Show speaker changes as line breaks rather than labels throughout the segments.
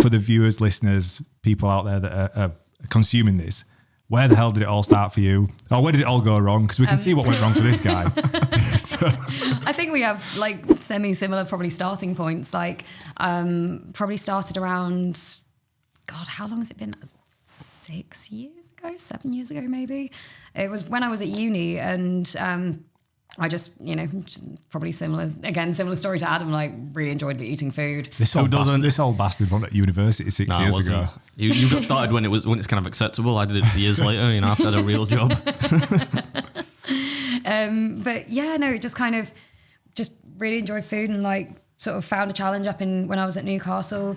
for the viewers, listeners, people out there that are consuming this, where the hell did it all start for you? Or where did it all go wrong? Because we can see what went wrong for this guy. So.
I think we have like semi-similar probably starting points. Like probably started around, God, how long has it been? 6 years ago, 7 years ago, maybe. It was when I was at uni, and I just, probably similar story to Adam, like really enjoyed eating food.
This old bastard went at university 6 years ago.
You got started when it's kind of acceptable. I did it years later, after I had a real job.
But yeah, no, just kind of just really enjoyed food, and like sort of found a challenge when I was at Newcastle,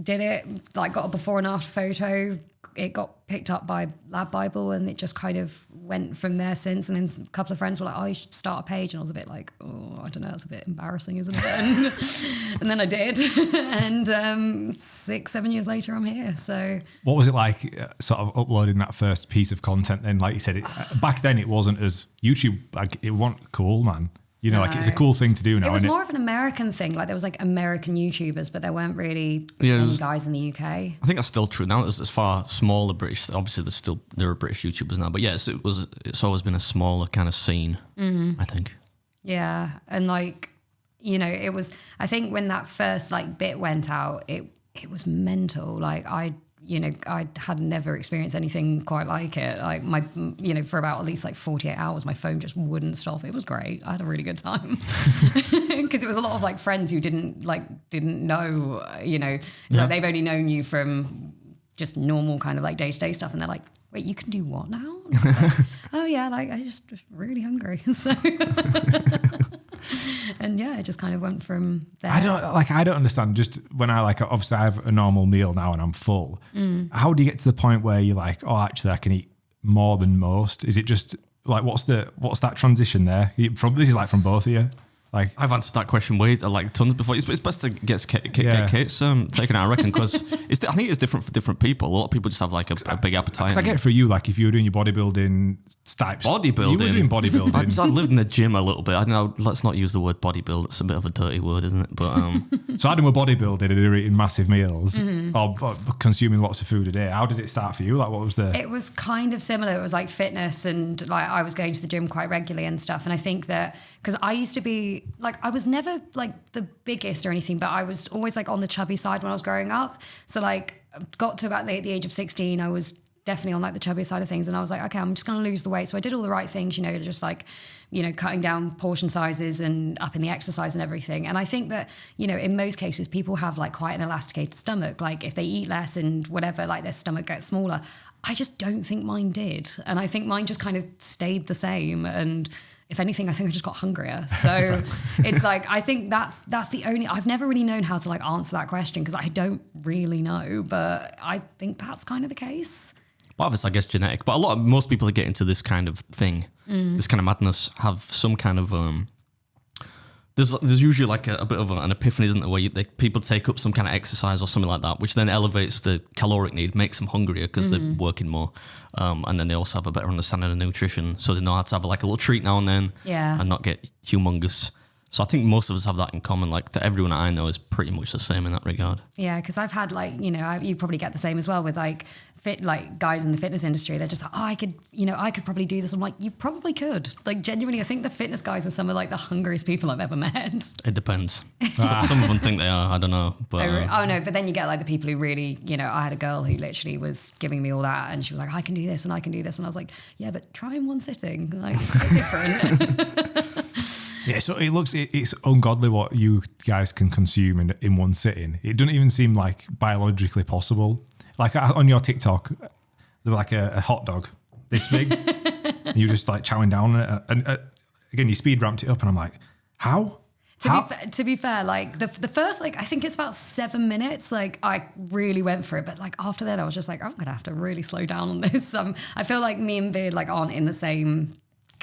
did it, like got a before and after photo. It got picked up by Lab Bible, and it just kind of went from there since. And then a couple of friends were like, "Oh, you should start a page," and I was a bit like, "Oh, I don't know, it's a bit embarrassing, isn't it?" And then I did, and 6-7 years later, I'm here. So, what
was it like, sort of uploading that first piece of content? Then, like you said, back then it wasn't as YouTube, like it wasn't cool, man. Like it's a cool thing to do now.
It was more of an American thing. Like there was like American YouTubers, but there weren't really any guys in the UK. I
think that's still true now. It's far smaller British. Obviously, there are British YouTubers now, but yes, it's always been a smaller kind of scene. I think.
Yeah, and like it was. I think when that first like bit went out, it was mental. Like I had never experienced anything quite like it. Like my, for about at least like 48 hours, my phone just wouldn't stop. It was great. I had a really good time because it was a lot of like friends who didn't know, so they've only known you from just normal kind of like day-to-day stuff. And they're like, wait, you can do what now? And I was like, oh yeah, like I just really hungry. So, and yeah, it just kind of went from there. I
don't understand. Just when obviously I have a normal meal now and I'm full. How do you get to the point where you're like, oh, actually I can eat more than most? Is it just like, what's that transition there? This is like from both of you. Like
I've answered that question tons before. It's best to get Kate's taken out, I reckon, because I think it's different for different people. A lot of people just have like a big appetite.
I get it for you, like if you were doing your bodybuilding types.
Bodybuilding?
You were doing bodybuilding.
I lived in the gym a little bit. I know, let's not use the word bodybuild. It's a bit of a dirty word, isn't it? But
so Adam were bodybuilding and they were eating massive meals or consuming lots of food a day. How did it start for you? Like what was the...
It was kind of similar. It was like fitness, and like I was going to the gym quite regularly and stuff. And I think that because I used to be like, I was never like the biggest or anything, but I was always like on the chubby side when I was growing up. So like got to about the age of 16, I was definitely on like the chubby side of things. And I was like, okay, I'm just going to lose the weight. So I did all the right things, just like, cutting down portion sizes and upping the exercise and everything. And I think that, in most cases, people have like quite an elasticated stomach. Like if they eat less and whatever, like their stomach gets smaller. I just don't think mine did. And I think mine just kind of stayed the same. And if anything, I think I just got hungrier. So it's like, I think that's the only, I've never really known how to like answer that question because I don't really know, but I think that's kind of the case.
Part of it's, I guess, genetic, but most people that get into this kind of thing, this kind of madness, have some kind of, there's usually like a bit of an epiphany, isn't there, where people take up some kind of exercise or something like that, which then elevates the caloric need, makes them hungrier because they're working more. And then they also have a better understanding of nutrition, so they know how to have like a little treat now and then and not get humongous. So I think most of us have that in common. Like everyone I know is pretty much the same in that regard.
Yeah, because I've had like, you probably get the same as well with like guys in the fitness industry. They're just like, oh, I could probably do this. I'm like, you probably could. Like genuinely, I think the fitness guys are some of like the hungriest people I've ever met.
It depends. Some of them think they are. I don't know. But
oh no, but then you get like the people who really, I had a girl who literally was giving me all that, and she was like, I can do this and I can do this, and I was like, yeah, but try in one sitting. Like it's a bit different.
Yeah, so it's ungodly what you guys can consume in one sitting. It doesn't even seem like biologically possible. Like on your TikTok, they're like a hot dog this big, and you're just like chowing down on it. And again, you speed ramped it up, and I'm like, how?
To be fair, like the first, like I think it's about 7 minutes, like I really went for it, but like after that, I was just like, I'm gonna have to really slow down on this. I feel like me and Beard like aren't in the same.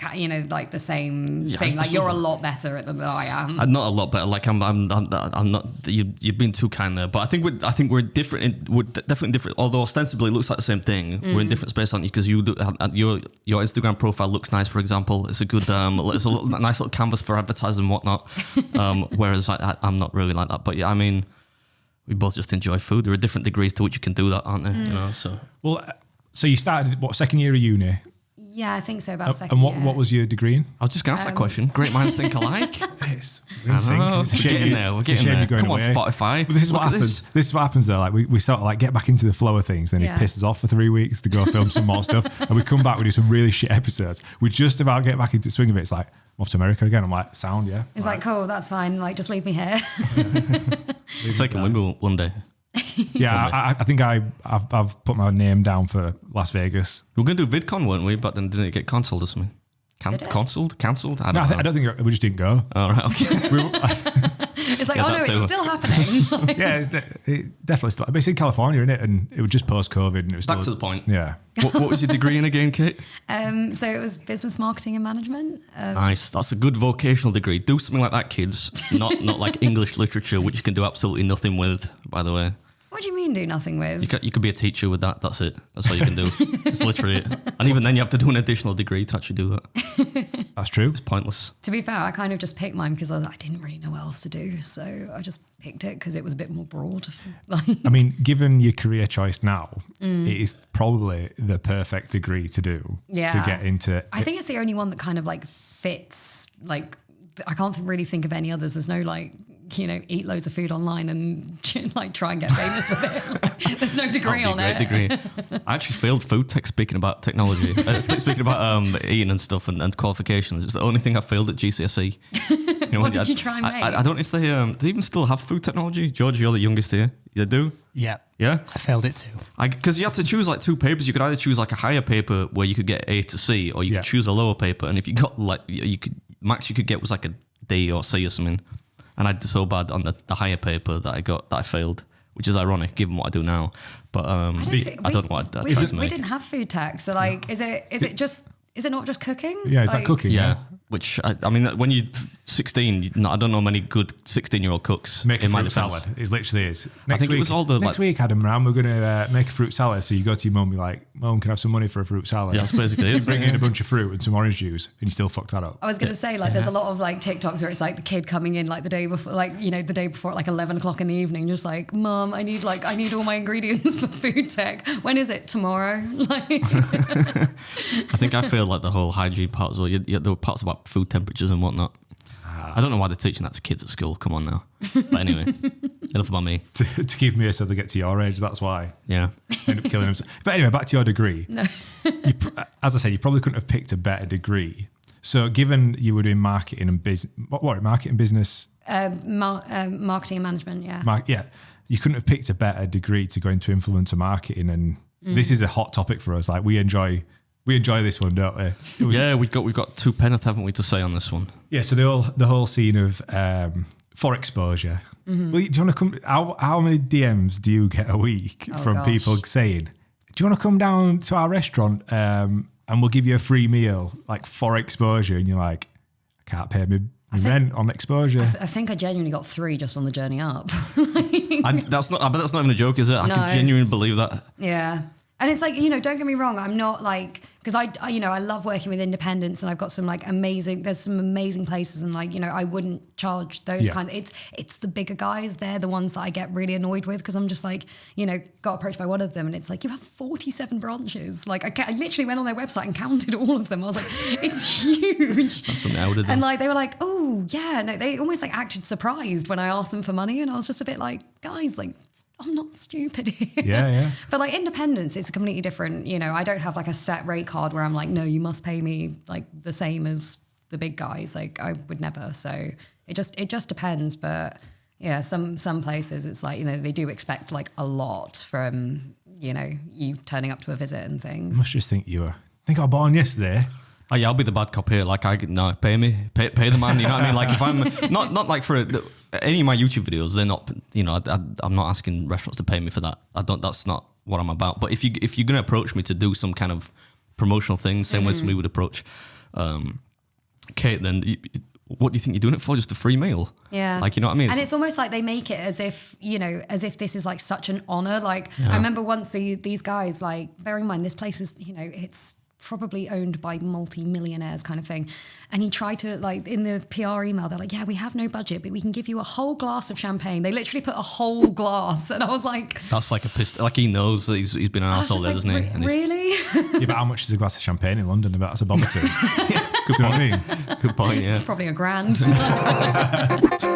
Like the same thing. Like you're a lot better at it than I am.
I'm not a lot better. Like I'm not. You've been too kind there. But I think we're different. We're definitely different. Although ostensibly it looks like the same thing. We're in different space, aren't you? Because your Instagram profile looks nice, for example. It's a good. It's a nice little canvas for advertising and whatnot. Whereas I'm not really like that. But yeah, I mean. we both just enjoy food. There are different degrees to which you can do that, aren't there? You know, so.
Well, so you started, second year of uni?
Yeah, I think so, about second
And
year.
what was your degree in?
I was just going to ask that question. Great minds think alike.
This.
I know, we're getting there. We're getting there. Come on, Spotify.
But this is what
Look at
happens. This is what happens though. Like we sort of like get back into the flow of things, then
Yeah.
it pisses off for 3 weeks to go film some more stuff, and we come back, we do some really shit episodes. We just about get back into the swing of it. It's like, I'm off to America again. I'm like, sound, yeah.
It's like, cool, that's fine. Like, just leave me here.
We're taking Wimbledon one day.
Yeah, I think I've put my name down for Las Vegas.
We were going to do VidCon, weren't we? But then didn't it get cancelled or something? Cancelled? I don't know.
I don't think we just didn't go.
All right, okay.
It's like,
Yeah,
oh no,
that
it's
too.
still happening.
Yeah, it definitely still. But it's in California, isn't it? And it was just post-COVID. And it was
Back
still,
to the point.
Yeah.
What was your degree in again, Kate?
So it was business marketing and management.
Nice. That's a good vocational degree. Do something like that, kids. Not like English literature, which you can do absolutely nothing with, by the way.
What do you mean do nothing with?
You could be a teacher with that. That's it. That's all you can do. It's literally it. And even then, you have to do an additional degree to actually do that.
That's true.
It's pointless.
To be fair, I kind of just picked mine because I didn't really know what else to do. So I just picked it because it was a bit more broad. Like,
I mean, given your career choice now, it is probably the perfect degree to do to get into.
I think it's the only one that kind of like fits. Like, I can't really think of any others. There's no like, eat loads of food online and like try and get famous with it. Like, there's no degree on it.
Great degree. I actually failed food tech. Speaking about technology, speaking about eating and stuff and qualifications, it's the only thing I failed at GCSE.
What did you try and make?
I don't know if they even still have food technology. George, you're the youngest here. You do?
Yeah.
Yeah?
I failed it too.
Because you had to choose like two papers. You could either choose like a higher paper where you could get A to C, or you could choose a lower paper. And if you got like, you could max you could get was like a D or C or something. And I did so bad on the higher paper that I failed, which is ironic given what I do now. But I don't know what I tried to make.
We didn't have food tech, so like, is it not just cooking?
Yeah, it's like cooking.
Yeah. Which, I mean, when you're 16, I don't know many good 16-year-old cooks.
Make a
in my
fruit
defense.
salad. It literally is.
I think it was all the
next week, Adam Ram, we're going to make a fruit salad. So you go to your mum, be like, Mum, can I have some money for a fruit salad?
Yeah, that's basically it.
Bring in a bunch of fruit and some orange juice, and you still fucked that up.
I was going to say, like, there's a lot of like TikToks where it's like the kid coming in like the day before, like, the day before at like 11 o'clock in the evening, just like, Mum, I need all my ingredients for food tech. When is it? Tomorrow? Like,
I think I failed like the whole hygiene part as well. There were parts about food temperatures and whatnot. I don't know why they're teaching that to kids at school. Come on now. But anyway, enough about me.
to give me so they get to your age, that's why.
Yeah.
End up killing them. But anyway, back to your degree.
no.
As I said, you probably couldn't have picked a better degree. So given you were doing marketing and business, marketing business?
Marketing and management, yeah.
You couldn't have picked a better degree to go into influencer marketing. And this is a hot topic for us. Like we enjoy this one, don't we?
Yeah, we've got two penneth, haven't we, to say on this one?
Yeah, so the whole scene of for exposure. Well, do you want to come? How many DMs do you get a week from people saying, "Do you want to come down to our restaurant and we'll give you a free meal, like for exposure?" And you're like, "I can't pay me rent on exposure."
I think I genuinely got 3 just on the journey up.
That's not even a joke, is it? I can genuinely believe that.
Yeah. And it's like, don't get me wrong. I'm not like, because I love working with independents and I've got some like there's some amazing places and like, I wouldn't charge those kinds. It's the bigger guys. They're the ones that I get really annoyed with because I'm just like, got approached by one of them and it's like, you have 47 branches. Like I literally went on their website and counted all of them. I was like, it's huge.
That's something I would have done.
And like, they were like, oh yeah, no, they almost like acted surprised when I asked them for money. And I was just a bit like, guys, like, I'm not stupid here.
Yeah.
But like independence, it's a completely different, I don't have like a set rate card where I'm like, no, you must pay me like the same as the big guys. Like I would never. So it just depends. But yeah, some places it's like, they do expect like a lot from, you turning up to a visit and things.
I must just think I think I was born yesterday.
Oh yeah, I'll be the bad cop here. Like pay me, pay the man. You know what I mean? Like if I'm not like for any of my YouTube videos, they're not. I'm not asking restaurants to pay me for that. That's not what I'm about. But if you're gonna approach me to do some kind of promotional thing, same way somebody would approach Kate, then what do you think you're doing it for? Just a free meal?
Yeah.
Like, you know what I mean?
And it's almost like they make it as if, this is like such an honor. Like I remember once these guys, like, bearing in mind this place is, it's probably owned by multi-millionaires kind of thing. And he tried to, like, in the PR email, they're like, yeah, we have no budget, but we can give you a whole glass of champagne. They literally put a whole glass. And I was like...
That's like a piss. Like, he knows that he's been an arsehole there, doesn't he? And
really?
Yeah, but how much is a glass of champagne in London? About that's a bob or two. Good point.
Good point, yeah.
It's probably $1,000.